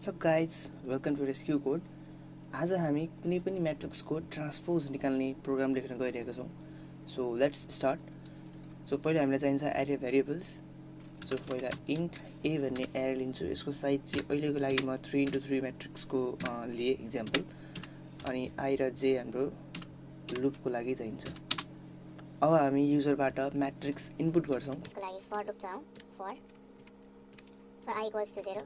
What's up guys, welcome to Rescue Code. आज हामी कुनै पनि मैट्रिक्स को ट्रांसपोज निकाल्ने प्रोग्राम लेख्न गइरहेका छौं. So let's start. So पहिला हामीलाई चाहिन्छ array variables. So पहिला int a भन्ने array लिन्छु. यसको साइज चाहिँ अहिलेको लागि म 3x3 मैट्रिक्स को लिए एक्जाम्पल. अनि i र j हाम्रो लूप को लागि चाहिन्छ. अब हामी युजरबाट मैट्रिक्स इनपुट गर्छौं. यसको लागि for लूप चलाऊ. for i equals to 0,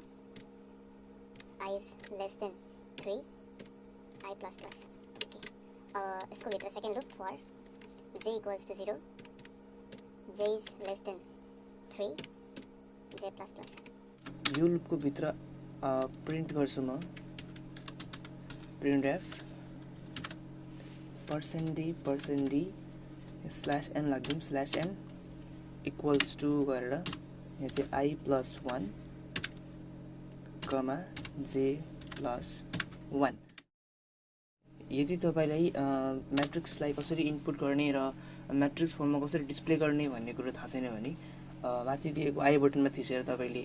I is less than 3, I plus plus. Okay. इसको भित्र second loop for j equals to 0, j is less than 3, j plus plus. यो लूप को भित्र प्रिन्ट गर्छु म printf %d /n लाग्दिम /n equals to गरेर यहाँ चाहिँ i plus 1 j plus 1. यदि तपाईलाई मैट्रिक्सलाई कसरी इनपुट गर्ने र मैट्रिक्स फर्ममा कसरी डिस्प्ले गर्ने भन्ने कुरा थाहा छैन भने माथि दिएको आई बटनमा थिचेर तपाईले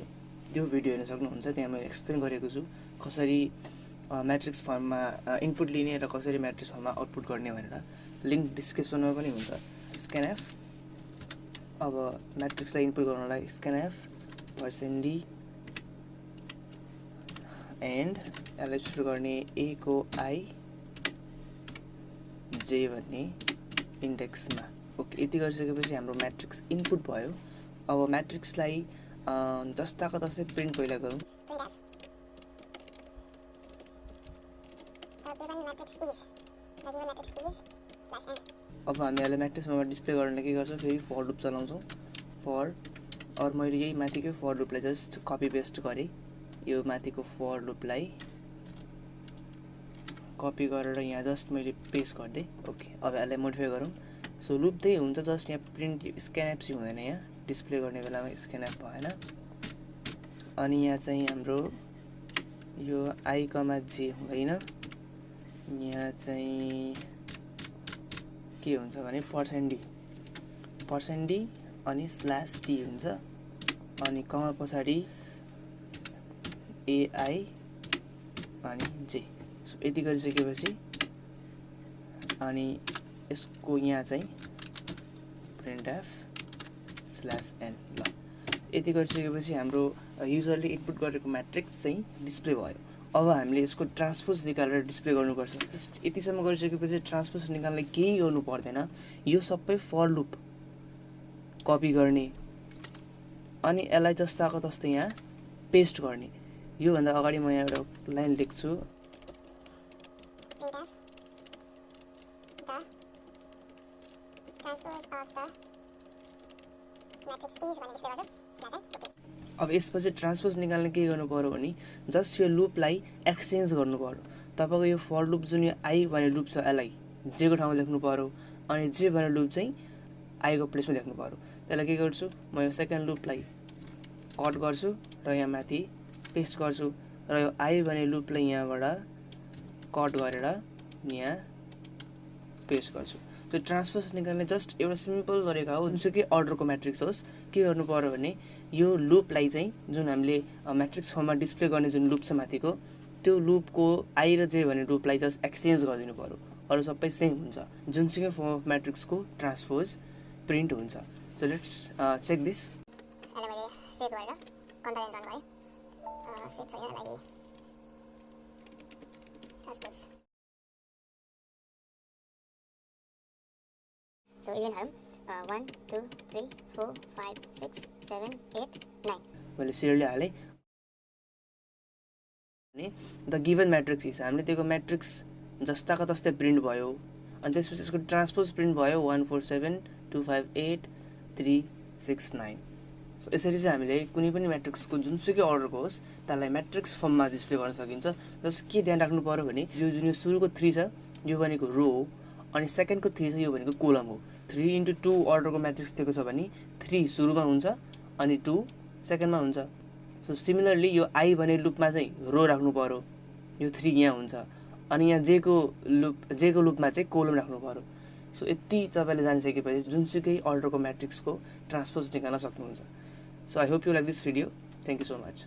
त्यो भिडियो हेर्न सक्नुहुन्छ. त्यहाँ मैले एक्सप्लेन गरेको छु कसरी मैट्रिक्स फर्ममा इनपुट लिने र कसरी मैट्रिक्स फर्ममा आउटपुट गर्ने भनेर. लिंक डिस्क्रिप्सनमा पनि हुन्छ. scanf अब मैट्रिक्सलाई इनपुट गर्नलाई scanf %d एन्ड यसलाई सुरु गर्ने a को i j भन्ने इन्डेक्समा. ओके, यति गरिसकेपछि हाम्रो मैट्रिक्स इनपुट भयो. अब मैट्रिक्सलाई जस्ताको तस्तै प्रिन्ट पहिला गरौँ. अब हामी यसलाई मैट्रिक्समा डिस्प्ले गर्न के गर्छौँ, फेरि फर लूप चलाउँछौँ. फर और मैले यही माथिकै फर लूपलाई जस्ट कपी पेस्ट गरेँ. यो माथिको फर लूपलाई कपी गरेर यहाँ जस्ट मैले पेस्ट गरिदिएँ. ओके, अब यसलाई मोडिफाई गरौँ. सो लूप त्यही हुन्छ, जस्ट यहाँ प्रिन्ट स्क्यानएफ चाहिँ हुँदैन. यहाँ डिस्प्ले गर्ने बेलामा स्क्यानएफ भएन. अनि यहाँ चाहिँ हाम्रो यो i, j हुँदैन. यहाँ चाहिँ के हुन्छ भने %d अनि /t हुन्छ. अनि कमा पछाडि ai अनि j. सो यति गरिसकेपछि अनि यसको यहाँ चाहिँ printf /n. ल, यति गरिसकेपछि हाम्रो युजरले इनपुट गरेको मैट्रिक्स चाहिँ डिस्प्ले भयो. अब हामीले यसको ट्रांसपोज निकालेर डिस्प्ले गर्नुपर्छ. यतिसम्म गरिसकेपछि ट्रांसपोज निकाल्न केही गर्नु पर्दैन. यो सबै फर लूप कपी गर्ने अनि यसलाई जस्ताको तस्तै यहाँ पेस्ट गर्ने. यो भन्दा अगाडि म यहाँ एउटा लाइन लेख्छु. अब यसपछि ट्रांसपोज निकाल्न के गर्नु पर्यो भने जस्ट यो लूपलाई एक्सचेन्ज गर्नु पर्यो. तपाईको यो फर लूप जुन यो i भन्ने लूप छ यसलाई j को ठाउँमा लेख्नु पर्यो अनि j भन्ने लूप चाहिँ i को प्लेसमा लेख्नु पर्यो. त्यसलाई के गर्छु, म यो सेकेन्ड लूपलाई कट गर्छु र यहाँ माथि पेस्ट गर्छु र यो i भन्ने लूपलाई यहाँबाट कट गरेर यहाँ पेस्ट गर्छु. त्यो ट्रांसपोज निकाल्ने जस्ट एउटा सिम्पल गरेको हो. जुनसुकै अर्डरको मैट्रिक्स होस्, के गर्नु पर्यो भने यो लूपलाई चाहिँ जुन हामीले मैट्रिक्स फर्ममा डिस्प्ले गर्ने जुन लूप छ माथिको, त्यो लूपको i र j भन्ने लूपलाई जस्ट एक्सचेन्ज गरिदिनु पर्यो. अरु सबै सेम हुन्छ. जुनसुकै फर्म अफ मैट्रिक्सको ट्रांसपोज प्रिन्ट हुन्छ. So let's check this. अहिले मैले सेभ गरेर कम्पाइल रन गरेँ. सेभ छ यहाँ लागि ट्रांसपोज. So even home 1 2 3 4 5 6 7 8 9 मैले सिरियली हाले. अनि द गिवन मैट्रिक्स इज हामीले दिएको मैट्रिक्स जस्ताको तस्तै प्रिन्ट भयो. अनि त्यसपछि यसको ट्रांसपोज प्रिन्ट भयो 1 4 7 2 5 8 3 6 9. सो यसरी चाहिँ हामीले कुनै पनि मैट्रिक्सको जुनसुकै अर्डरको होस् त्यसलाई मैट्रिक्स फर्ममा डिस्प्ले गर्न सकिन्छ. जस्ट के ध्यान राख्नु पर्यो भने यो जुन सुरुको 3 छ यो भनेको रो हो अनि सेकेन्डको 3 छ यो भनेको कोलम हो. 3x2 अर्डरको मैट्रिक्स दिएको छ भने 3 सुरुमा हुन्छ अनि 2 सेकेन्डमा हुन्छ. सो सिमिलरली यो i भन्ने लूपमा चाहिँ रो राख्नु पर्यो. यो 3 यहाँ हुन्छ अनि यहाँ j को लूपमा चाहिँ कोलम राख्नु पर्यो. सो यति तपाईले जानिसकेपछि जुनसुकै अर्डरको मैट्रिक्सको ट्रांसपोज निकाल्न सक्नुहुन्छ. So I hope you like this video. Thank you so much.